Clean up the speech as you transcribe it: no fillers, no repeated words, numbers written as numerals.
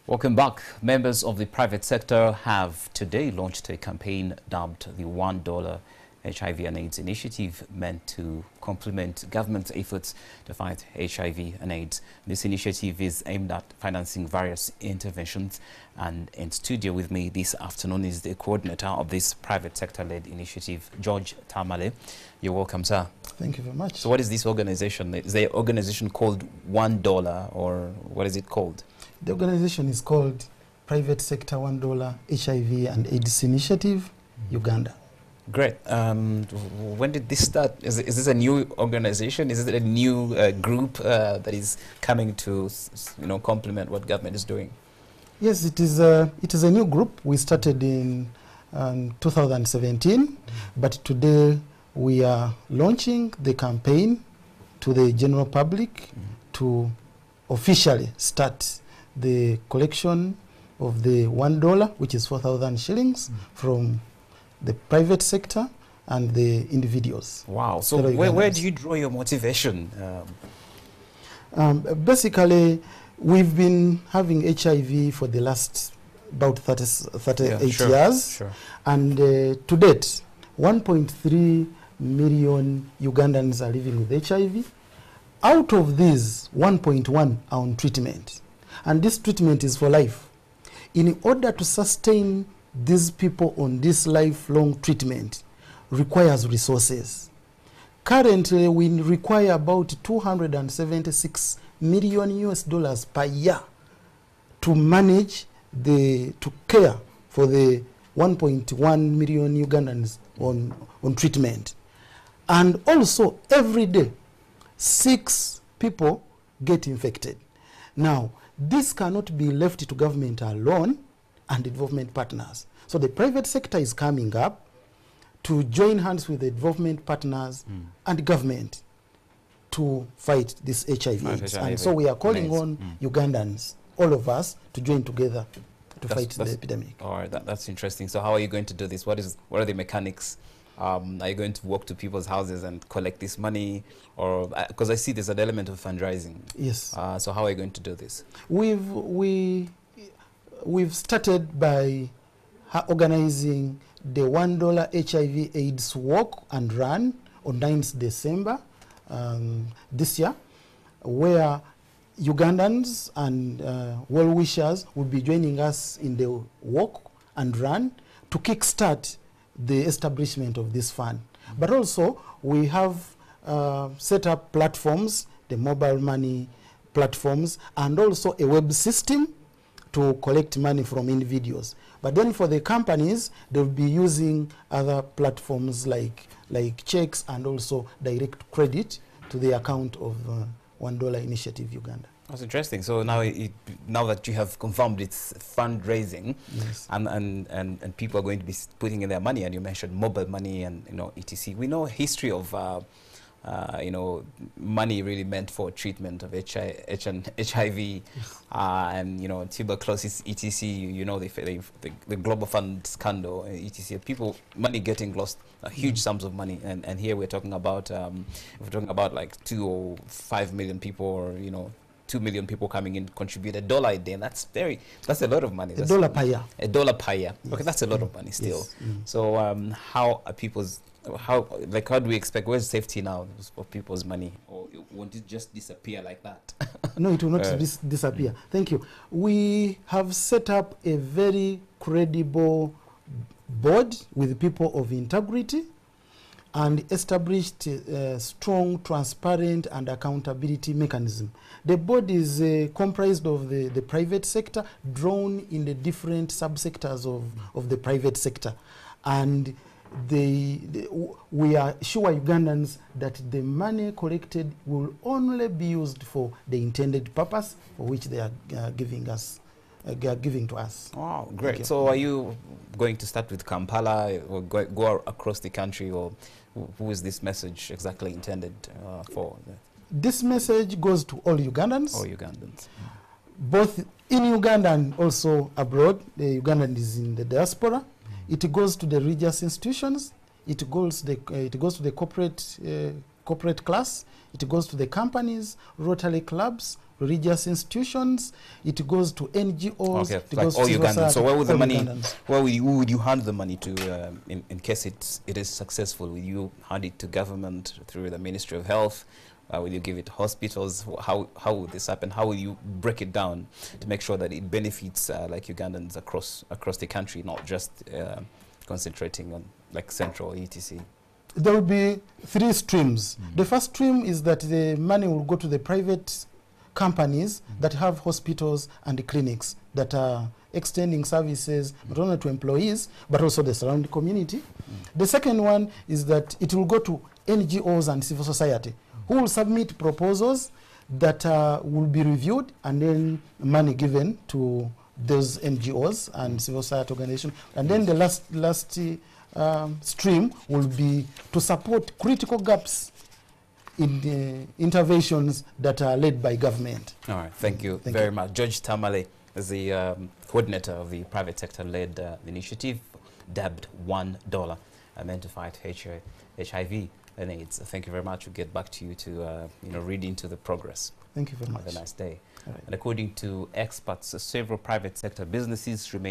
Welcome back. Members of the private sector have today launched a campaign dubbed the $1 HIV and AIDS initiative, meant to complement government's efforts to fight HIV and AIDS. This initiative is aimed at financing various interventions, and in studio with me this afternoon is the coordinator of this private sector-led initiative, George Tamale. You're welcome, sir. Thank you very much. So what is this organization? Is the organization called $1, or what is it called? The organization is called Private Sector $1 HIV and AIDS Initiative, Uganda. Great. When did this start? Is this a new organization? Is it a new group that is coming to, complement what government is doing? Yes, it is a new group. We started in 2017, but today we are launching the campaign to the general public to officially start the collection of the $1, which is 4,000 shillings, from the private sector and the individuals. Wow. So where do you draw your motivation? Basically, we've been having HIV for the last about 38 years. Sure. And to date, 1.3 million Ugandans are living with HIV. Out of these, 1.1 are on treatment. And this treatment is for life. In order to sustain these people on this lifelong treatment requires resources. Currently, we require about $276 million per year to manage to care for the 1.1 million Ugandans on treatment. And also, every day, 6 people get infected. Now, this cannot be left to government alone and development partners. So the private sector is coming up to join hands with the development partners and government to fight this HIV/AIDS. And so we are calling on Ugandans, all of us, to join together to fight the epidemic. All right, that's interesting. So how are you going to do this? What are the mechanics? Are you going to walk to people's houses and collect this money? Or because I see there's an element of fundraising. Yes. So how are you going to do this? We've started by organizing the $1 HIV/AIDS walk and run on 9th December this year, where Ugandans and well-wishers will be joining us in the walk and run to kickstart the establishment of this fund. But also, we have set up platforms, the mobile money platforms, and also a web system to collect money from individuals. But then for the companies, they'll be using other platforms like checks and also direct credit to the account of $1 Initiative Uganda. That's interesting. So now, now that you have confirmed it's fundraising, yes, and people are going to be putting in their money, and you mentioned mobile money and etc. We know history of money really meant for treatment of HIV, yes, and tuberculosis, etc. The Global Fund scandal, etc. People, money getting lost, huge sums of money, and here we're talking about like 2 or 5 million people, or 2 million people coming in, contribute $1 a day, and that's a lot of money. $1 per year. $1 per year. Yes. Okay, that's a lot of money still. Yes. So how do we expect, where's safety now of people's money? Or won't it just disappear like that? No, it will not disappear. Thank you. We have set up a very credible board with people of integrity and established a strong, transparent, and accountability mechanism. The board is comprised of the private sector, drawn in the different subsectors of the private sector. And we are sure Ugandans that the money collected will only be used for the intended purpose for which they are giving to us. Wow, great. So are you going to start with Kampala or go across the country, or who is this message exactly intended for? This message goes to all Ugandans. All Ugandans. Both in Uganda and also abroad. The Ugandan is in the diaspora. It goes to the religious institutions. It goes to the corporate class. It goes to the companies, Rotary clubs, religious institutions, it goes to NGOs, okay, it like goes all to Ugandans. So where will the money, Ugandans. where would you hand the money to in case it is successful? Will you hand it to government through the Ministry of Health? Will you give it to hospitals? How will this happen? How will you break it down to make sure that it benefits like Ugandans across the country, not just concentrating on like central etc? There will be 3 streams. The first stream is that the money will go to the private companies that have hospitals and clinics that are extending services not only to employees but also the surrounding community. The second one is that it will go to NGOs and civil society who will submit proposals that will be reviewed and then money given to those NGOs and civil society organizations. And then the last stream will be to support critical gaps in the interventions that are led by government. All right, thank you very much. George Tamale is the coordinator of the private sector-led initiative dubbed $1 meant to fight HIV and AIDS. Thank you very much. We'll get back to you to read into the progress. Thank you very much. Have a nice day. All right. And according to experts, several private sector businesses remain